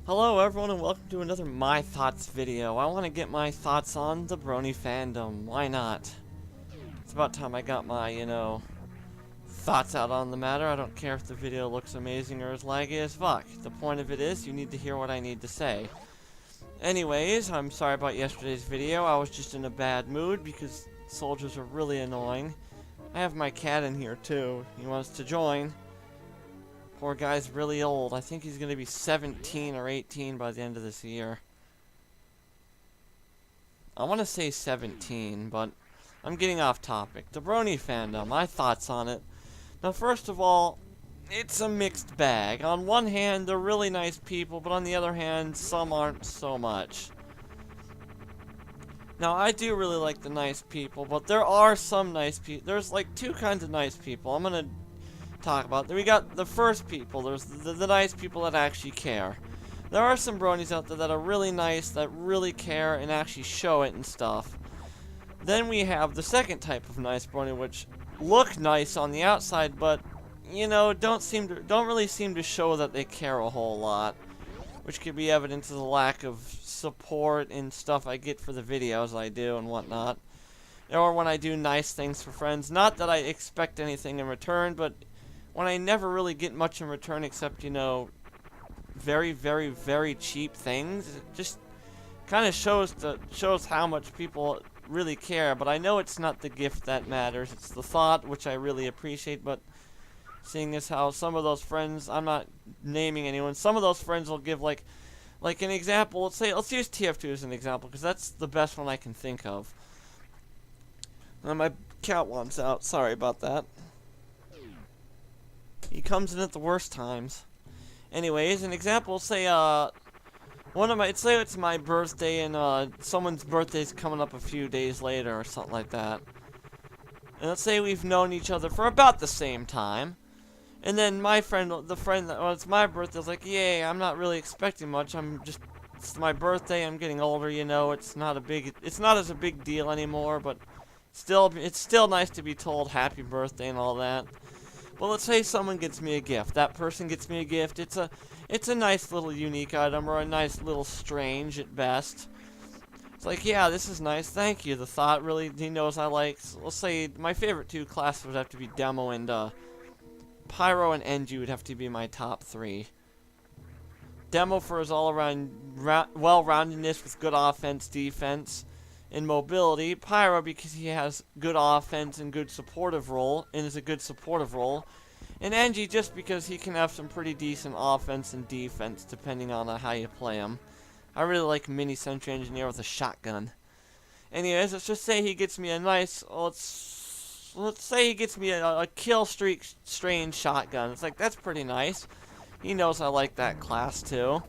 Hello everyone and welcome to another My Thoughts video. I want to get my thoughts on the Brony fandom. Why not? It's about time I got my, thoughts out on the matter. I don't care if the video looks amazing or as laggy as fuck. The point of it is, you need to hear what I need to say. Anyways, I'm sorry about yesterday's video. I was just in a bad mood because soldiers are really annoying. I have my cat in here too. He wants to join. Poor guy's really old. I think he's going to be 17 or 18 by the end of this year. I want to say 17, but I'm getting off topic. The Brony fandom, my thoughts on it. Now, first of all, it's a mixed bag. On one hand, they're really nice people, but on the other hand, some aren't so much. Now, I do really like the nice people, but there are some nice people. There's like two kinds of nice people. I'm going to talk about. We got the first people. There's the nice people that actually care. There are some bronies out there that are really nice, that really care and actually show it and stuff. Then we have the second type of nice brony, which look nice on the outside, but don't really seem to show that they care a whole lot, which could be evidence of the lack of support and stuff I get for the videos I do and whatnot, or when I do nice things for friends. Not that I expect anything in return, but when I never really get much in return except, very, very, very cheap things, it just kind of shows how much people really care. But I know it's not the gift that matters, it's the thought, which I really appreciate. But seeing as how some of those friends, I'm not naming anyone, some of those friends will give like an example. Let's use TF2 as an example, because that's the best one I can think of. My cat wants out, sorry about that. He comes in at the worst times. Anyways, an example, say it's my birthday and someone's birthday's coming up a few days later or something like that. And let's say we've known each other for about the same time. And then my friend, it's my birthday, I was like, yay, I'm not really expecting much. It's my birthday, I'm getting older, it's not as a big deal anymore, but it's still nice to be told happy birthday and all that. Well, let's say someone gets me a gift. That person gets me a gift. It's a nice little unique item, or a nice little strange at best. It's like, yeah, this is nice, thank you. The thought really, he knows I like. So let's say my favorite two classes would have to be Demo and Pyro and Engie would have to be my top three. Demo for his all-around well-roundedness with good offense, defense, and mobility. Pyro because he has good offense and good supportive role, and is a good supportive role. And Engie just because he can have some pretty decent offense and defense depending on how you play him. I really like Mini Sentry Engineer with a shotgun. Anyways, let's just say he gets me a nice, let's say he gets me a kill streak strange shotgun. It's like, that's pretty nice. He knows I like that class too.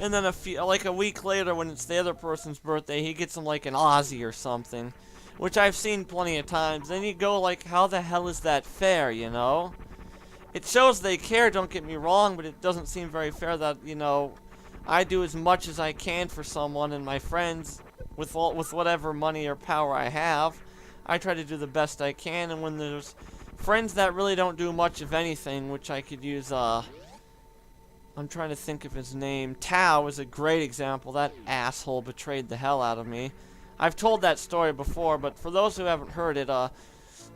And then a week later, when it's the other person's birthday, he gets him like an Aussie or something, which I've seen plenty of times. Then you go like, how the hell is that fair, It shows they care, don't get me wrong, but it doesn't seem very fair that, I do as much as I can for someone, and my friends, with whatever money or power I have, I try to do the best I can. And when there's friends that really don't do much of anything, which I could use, I'm trying to think of his name. Tao is a great example. That asshole betrayed the hell out of me. I've told that story before, but for those who haven't heard it,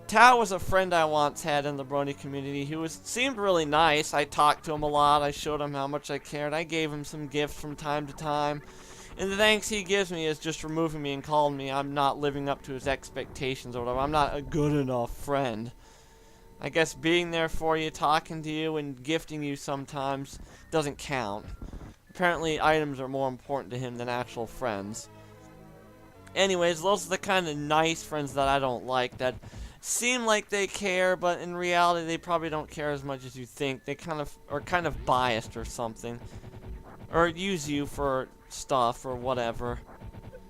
Tao was a friend I once had in the Brony community who seemed really nice. I talked to him a lot. I showed him how much I cared. I gave him some gifts from time to time. And the thanks he gives me is just removing me and calling me I'm not living up to his expectations or whatever. I'm not a good enough friend. I guess being there for you, talking to you, and gifting you sometimes doesn't count. Apparently, items are more important to him than actual friends. Anyways, those are the kind of nice friends that I don't like, that seem like they care, but in reality, they probably don't care as much as you think. They are kind of biased or something. Or use you for stuff or whatever.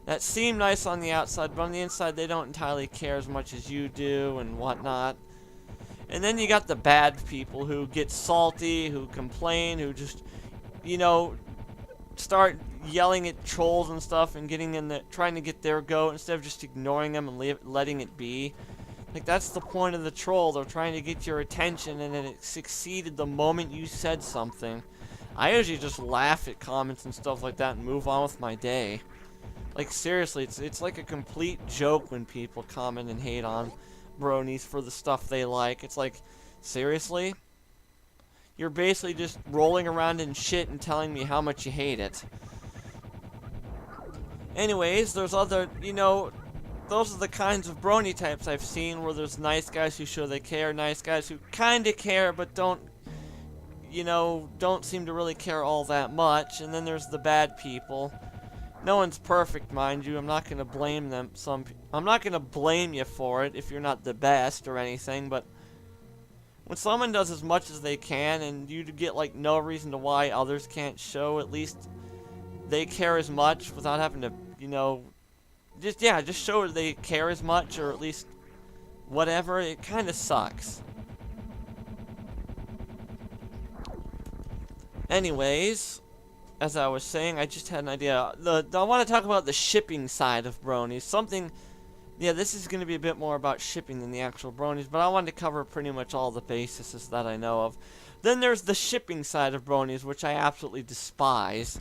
That seem nice on the outside, but on the inside, they don't entirely care as much as you do and whatnot. And then you got the bad people who get salty, who complain, who just, start yelling at trolls and stuff and trying to get their go instead of just ignoring them and letting it be. Like, that's the point of the troll. They're trying to get your attention, and then it succeeded the moment you said something. I usually just laugh at comments and stuff like that and move on with my day. Like, seriously, it's like a complete joke when people comment and hate on bronies for the stuff they like. It's like, seriously? You're basically just rolling around in shit and telling me how much you hate it. Anyways, there's other, you know, those are the kinds of brony types I've seen where there's nice guys who show they care, nice guys who kinda care but don't, you know, don't seem to really care all that much, and then there's the bad people. No one's perfect, mind you. I'm not gonna blame them. I'm not gonna blame you for it if you're not the best or anything, but when someone does as much as they can and you get like no reason to why others can't show at least they care as much without having to, you know, just show they care as much or at least whatever, it kind of sucks. Anyways, as I was saying, I just had an idea. I want to talk about the shipping side of bronies. Something, yeah, this is going to be a bit more about shipping than the actual bronies, but I wanted to cover pretty much all the bases that I know of. Then there's the shipping side of bronies, which I absolutely despise.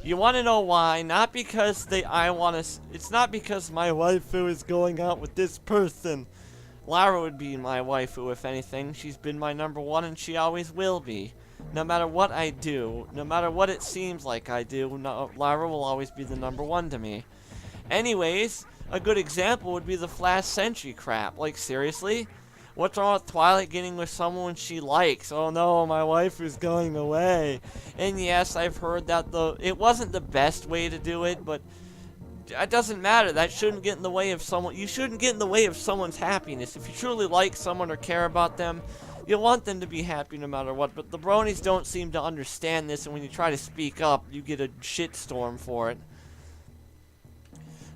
You want to know why? Not because it's not because my waifu is going out with this person. Lara would be my waifu, if anything. She's been my #1, and she always will be. No matter what I do, no matter what it seems like I do, Lara will always be the #1 to me. Anyways, a good example would be the Flash Sentry crap. Like, seriously? What's wrong with Twilight getting with someone she likes? Oh no, my waifu's going away. And yes, I've heard that it wasn't the best way to do it, but it doesn't matter. That shouldn't get in the way of someone. You shouldn't get in the way of someone's happiness. If you truly like someone or care about them, you want them to be happy no matter what. But the bronies don't seem to understand this, and when you try to speak up, you get a shitstorm for it.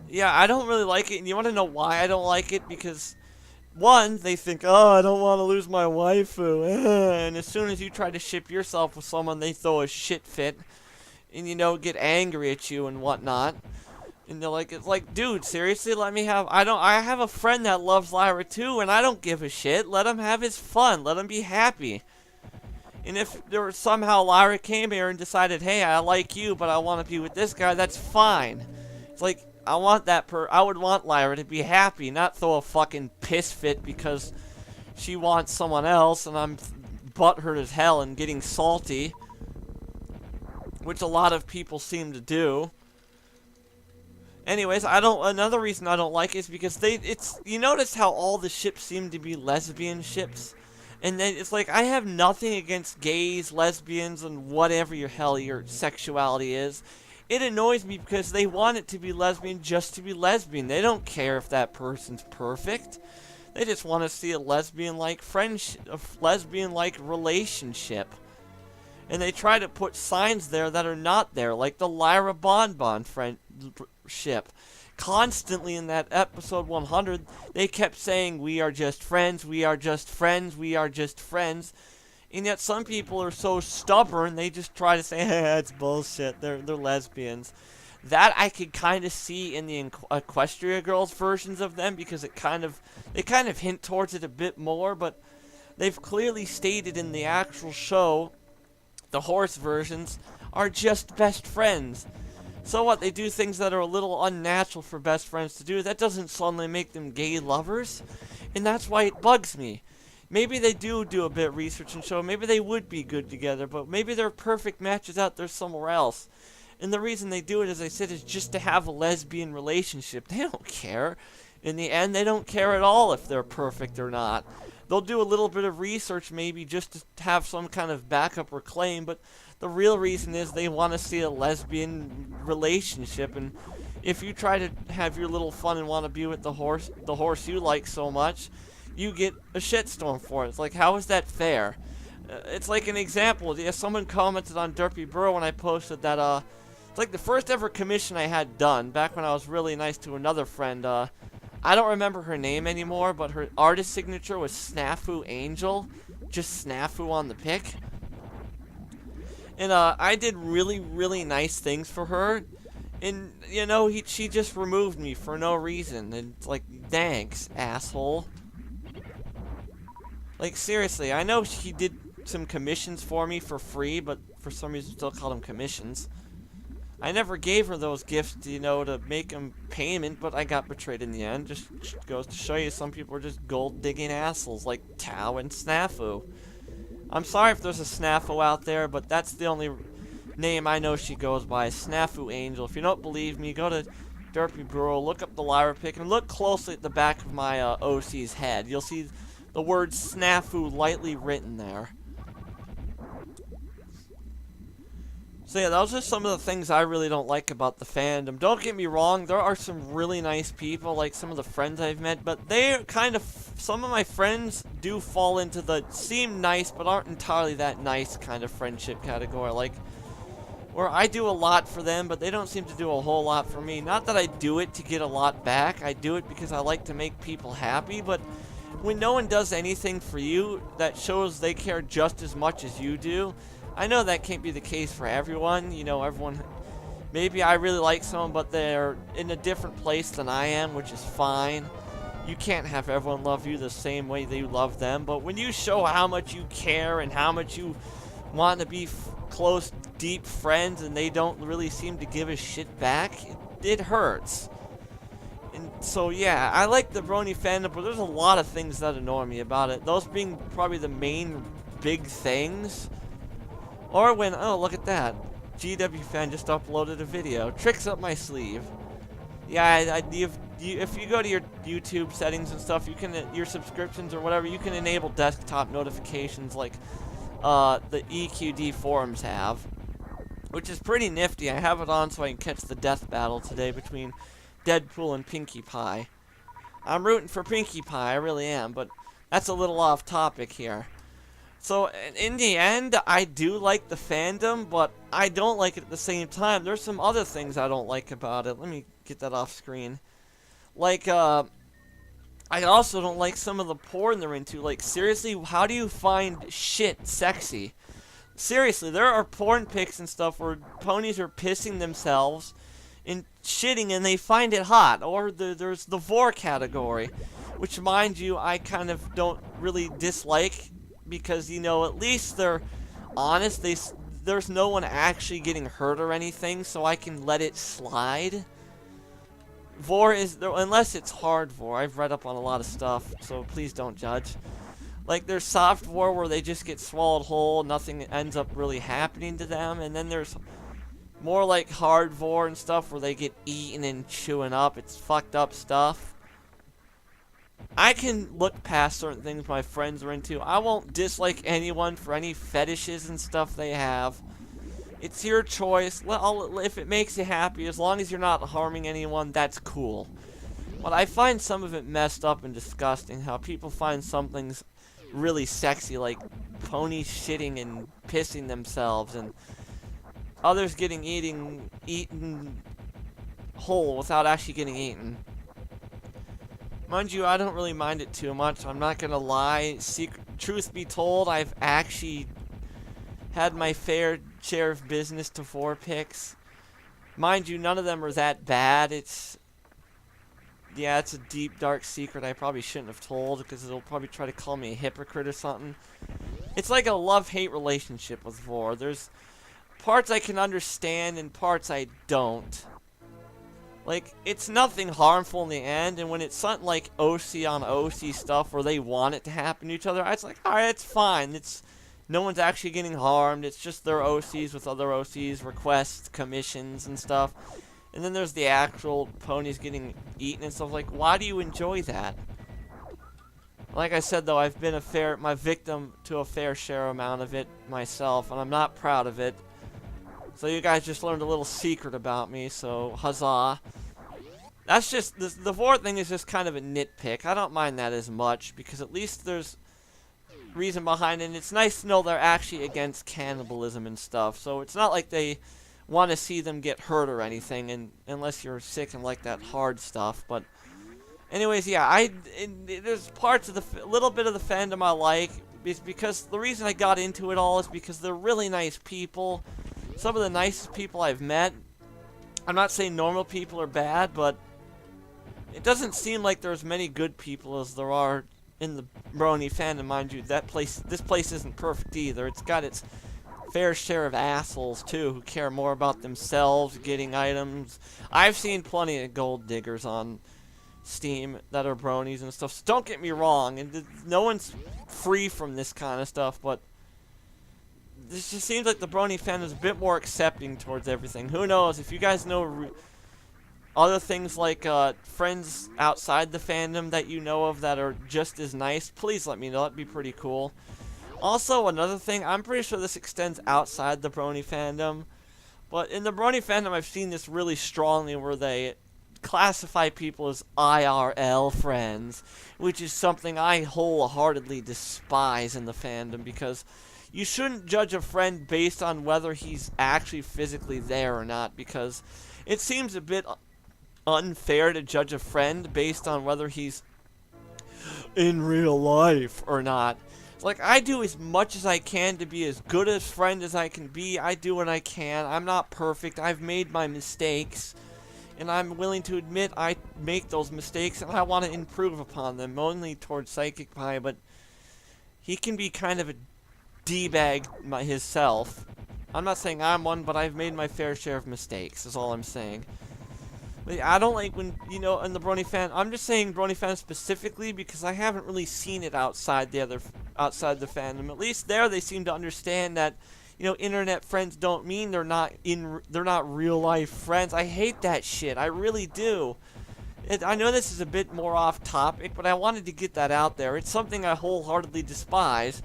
Yeah, I don't really like it, and you want to know why I don't like it? Because, one, they think, oh, I don't want to lose my waifu, and as soon as you try to ship yourself with someone, they throw a shit fit, and, you know, get angry at you and whatnot. And they're like, it's like, dude, seriously, let me have, I have a friend that loves Lyra too, and I don't give a shit. Let him have his fun. Let him be happy. And if there was somehow Lyra came here and decided, hey, I like you, but I want to be with this guy, that's fine. It's like, I would want Lyra to be happy, not throw a fucking piss fit because she wants someone else, and I'm butthurt as hell and getting salty, which a lot of people seem to do. Anyways, another reason I don't like it is because you notice how all the ships seem to be lesbian ships? And then it's like, I have nothing against gays, lesbians, and whatever your sexuality is. It annoys me because they want it to be lesbian just to be lesbian. They don't care if that person's perfect. They just want to see a lesbian-like friendship, a lesbian-like relationship. And they try to put signs there that are not there, like the Lyra Bonbon friendship. Constantly in that episode 100, they kept saying, we are just friends, we are just friends, we are just friends. And yet some people are so stubborn, they just try to say, hey, it's bullshit, they're lesbians. That I could kind of see in the Equestria Girls versions of them, because they kind of hint towards it a bit more, but they've clearly stated in the actual show, the horse versions are just best friends. So what, they do things that are a little unnatural for best friends to do. That doesn't suddenly make them gay lovers. And that's why it bugs me. Maybe they do a bit of research and show maybe they would be good together, but maybe they're perfect matches out there somewhere else. And the reason they do it, as I said, is just to have a lesbian relationship. They don't care. In the end, they don't care at all if they're perfect or not. They'll do a little bit of research maybe just to have some kind of backup or claim, but the real reason is they want to see a lesbian relationship. And if you try to have your little fun and want to be with the horse you like so much, you get a shitstorm for it. It's like, how is that fair? It's like an example. Yeah, someone commented on Derpy Burrow when I posted that, it's like the first ever commission I had done, back when I was really nice to another friend. I don't remember her name anymore, but her artist signature was Snafu Angel. Just Snafu on the pic. And I did really, really nice things for her. And, you know, she just removed me for no reason. And it's like, thanks, asshole. Like, seriously, I know she did some commissions for me for free, but for some reason still call them commissions. I never gave her those gifts, you know, to make them payment, but I got betrayed in the end. Just goes to show you some people are just gold-digging assholes like Tao and Snafu. I'm sorry if there's a Snafu out there, but that's the only name I know she goes by, Snafu Angel. If you don't believe me, go to Derpy Brewer, look up the Lyra pic, and look closely at the back of my OC's head. You'll see the word Snafu lightly written there. So yeah, those are some of the things I really don't like about the fandom. Don't get me wrong, there are some really nice people, like some of the friends I've met, but they kind of, some of my friends do fall into the seem nice but aren't entirely that nice kind of friendship category, like where I do a lot for them, but they don't seem to do a whole lot for me. Not that I do it to get a lot back, I do it because I like to make people happy, but when no one does anything for you, that shows they care just as much as you do. I know that can't be the case for everyone, you know, everyone, maybe I really like someone, but they're in a different place than I am, which is fine. You can't have everyone love you the same way that you love them, but when you show how much you care and how much you want to be close, deep friends, and they don't really seem to give a shit back, it hurts. And so yeah, I like the Brony fandom, but there's a lot of things that annoy me about it. Those being probably the main big things. Or when, oh look at that, GW fan just uploaded a video. Tricks up my sleeve. Yeah, if you go to your YouTube settings and stuff, you can, your subscriptions or whatever, you can enable desktop notifications like the EQD forums have, which is pretty nifty. I have it on so I can catch the death battle today between Deadpool and Pinkie Pie. I'm rooting for Pinkie Pie, I really am, but that's a little off topic here. So, in the end, I do like the fandom, but I don't like it at the same time. There's some other things I don't like about it. Let me get that off screen. Like, I also don't like some of the porn they're into. Like, seriously, how do you find shit sexy? Seriously, there are porn pics and stuff where ponies are pissing themselves and shitting and they find it hot. Or there's the vor category, which, mind you, I kind of don't really dislike. Because, you know, at least they're honest. There's no one actually getting hurt or anything, so I can let it slide. Vor is, unless it's hard vor. I've read up on a lot of stuff, so please don't judge. Like, there's soft vor where they just get swallowed whole, nothing ends up really happening to them. And then there's more like hard vor and stuff where they get eaten and chewing up. It's fucked up stuff. I can look past certain things my friends are into. I won't dislike anyone for any fetishes and stuff they have. It's your choice. If it makes you happy, as long as you're not harming anyone, that's cool. But I find some of it messed up and disgusting, how people find some things really sexy, like ponies shitting and pissing themselves, and others getting eaten whole without actually getting eaten. Mind you, I don't really mind it too much. I'm not gonna lie. Truth be told, I've actually had my fair share of business to 4 picks. Mind you, none of them are that bad. Yeah, it's a deep, dark secret I probably shouldn't have told, because it'll probably try to call me a hypocrite or something. It's like a love-hate relationship with vor. There's parts I can understand and parts I don't. Like, it's nothing harmful in the end, and when it's something like OC on OC stuff where they want it to happen to each other, it's like, alright, it's fine. No one's actually getting harmed. It's just their OCs with other OCs, requests, commissions, and stuff. And then there's the actual ponies getting eaten and stuff. Like, why do you enjoy that? Like I said, though, I've been my victim to a fair share amount of it myself, and I'm not proud of it. So you guys just learned a little secret about me, so huzzah. That's just, the vor thing is just kind of a nitpick. I don't mind that as much, because at least there's reason behind it, and it's nice to know they're actually against cannibalism and stuff. So it's not like they want to see them get hurt or anything, and unless you're sick and like that hard stuff. But anyways, yeah, there's parts of a little bit of the fandom I like, because the reason I got into it all is because they're really nice people. Some of the nicest people I've met. I'm not saying normal people are bad, but it doesn't seem like there's many good people as there are in the Brony fandom, mind you, this place isn't perfect either. It's got its fair share of assholes too, who care more about themselves, getting items. I've seen plenty of gold diggers on Steam that are bronies and stuff. So don't get me wrong, and no one's free from this kind of stuff, but this just seems like the Brony fandom is a bit more accepting towards everything. Who knows? If you guys know other things like friends outside the fandom that you know of that are just as nice, please let me know. That'd be pretty cool. Also, another thing, I'm pretty sure this extends outside the Brony fandom, but in the Brony fandom, I've seen this really strongly where they classify people as IRL friends, which is something I wholeheartedly despise in the fandom, because you shouldn't judge a friend based on whether he's actually physically there or not, because it seems a bit unfair to judge a friend based on whether he's in real life or not. Like, I do as much as I can to be as good a friend as I can be. I do what I can. I'm not perfect. I've made my mistakes, and I'm willing to admit I make those mistakes, and I want to improve upon them, only towards Psychic Pie, but he can be kind of a D-bag himself. I'm not saying I'm one, but I've made my fair share of mistakes, is all I'm saying. But I don't like when, you know, in the Brony fan, I'm just saying Brony fan specifically because I haven't really seen it outside the fandom. At least there they seem to understand that, you know, internet friends don't mean they're not real life friends. I hate that shit. I really do. I know this is a bit more off topic, but I wanted to get that out there. It's something I wholeheartedly despise.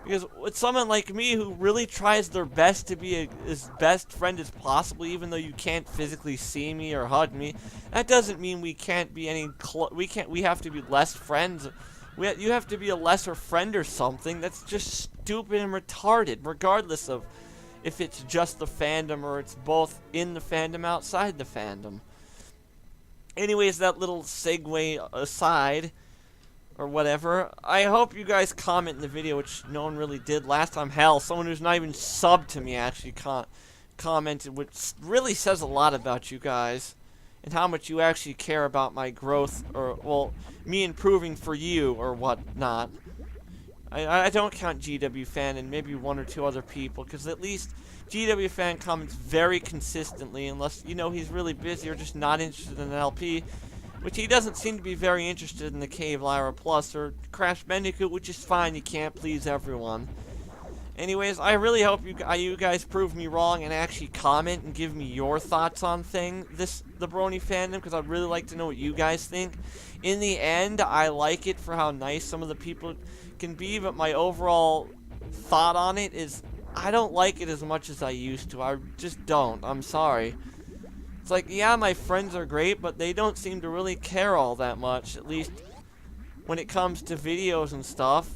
Because with someone like me who really tries their best to be his best friend as possible, even though you can't physically see me or hug me, that doesn't mean we can't be any we have to be less friends. You have to be a lesser friend or something. That's just stupid and retarded, regardless of if it's just the fandom or it's both in the fandom, outside the fandom. Anyways, that little segue aside, or whatever, I hope you guys comment in the video, which no one really did last time. Hell, someone who's not even subbed to me actually commented, which really says a lot about you guys and how much you actually care about my growth, or, well, me improving for you or whatnot. I don't count GW Fan and maybe one or two other people, because at least GW Fan comments very consistently, unless, you know, he's really busy or just not interested in an LP, which he doesn't seem to be very interested in the Cave Lyra Plus or Crash Bandicoot, which is fine. You can't please everyone. Anyways, I really hope you guys prove me wrong and actually comment and give me your thoughts on the Brony fandom, because I'd really like to know what you guys think. In the end, I like it for how nice some of the people can be, but my overall thought on it is I don't like it as much as I used to. I just don't. I'm sorry. It's like, yeah, my friends are great, but they don't seem to really care all that much, at least when it comes to videos and stuff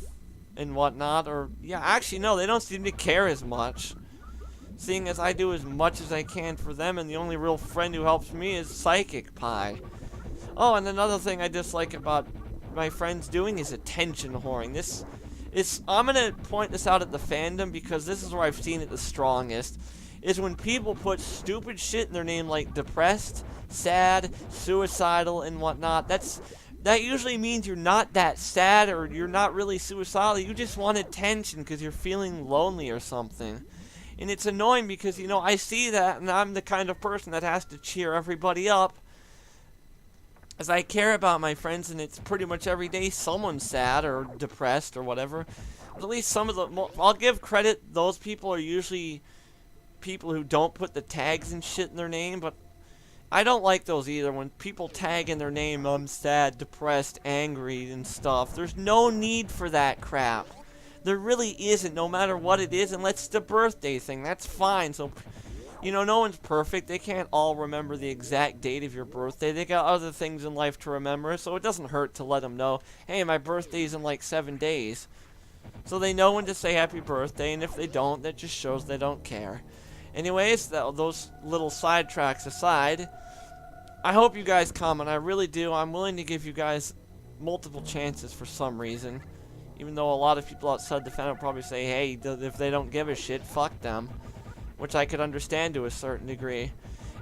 and whatnot. Or, yeah, actually, no, they don't seem to care as much, seeing as I do as much as I can for them, and the only real friend who helps me is Psychic Pie. Oh, and another thing I dislike about my friends doing is attention whoring. I'm going to point this out at the fandom, because this is where I've seen it the strongest, is when people put stupid shit in their name like depressed, sad, suicidal, and whatnot. That usually means you're not that sad, or you're not really suicidal. You just want attention because you're feeling lonely or something. And it's annoying because, you know, I see that, and I'm the kind of person that has to cheer everybody up, as I care about my friends, and it's pretty much every day someone's sad or depressed or whatever. But at least some of I'll give credit, those people are usually people who don't put the tags and shit in their name, but I don't like those either. When people tag in their name, I'm sad, depressed, angry, and stuff. There's no need for that crap. There really isn't, no matter what it is, unless it's the birthday thing. That's fine. So, you know, no one's perfect. They can't all remember the exact date of your birthday. They got other things in life to remember, so it doesn't hurt to let them know, hey, my birthday's in like 7 days. So they know when to say happy birthday, and if they don't, that just shows they don't care. Anyways, those little sidetracks aside, I hope you guys comment. I really do. I'm willing to give you guys multiple chances for some reason. Even though a lot of people outside the fan will probably say, hey, if they don't give a shit, fuck them. Which I could understand to a certain degree.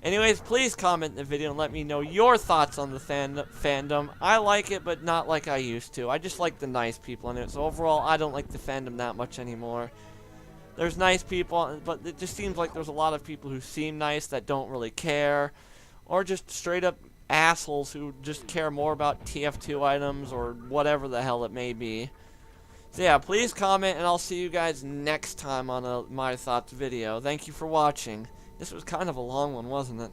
Anyways, please comment in the video and let me know your thoughts on the fandom. I like it, but not like I used to. I just like the nice people in it. So overall, I don't like the fandom that much anymore. There's nice people, but it just seems like there's a lot of people who seem nice that don't really care. Or just straight up assholes who just care more about TF2 items or whatever the hell it may be. So yeah, please comment, and I'll see you guys next time on a My Thoughts video. Thank you for watching. This was kind of a long one, wasn't it?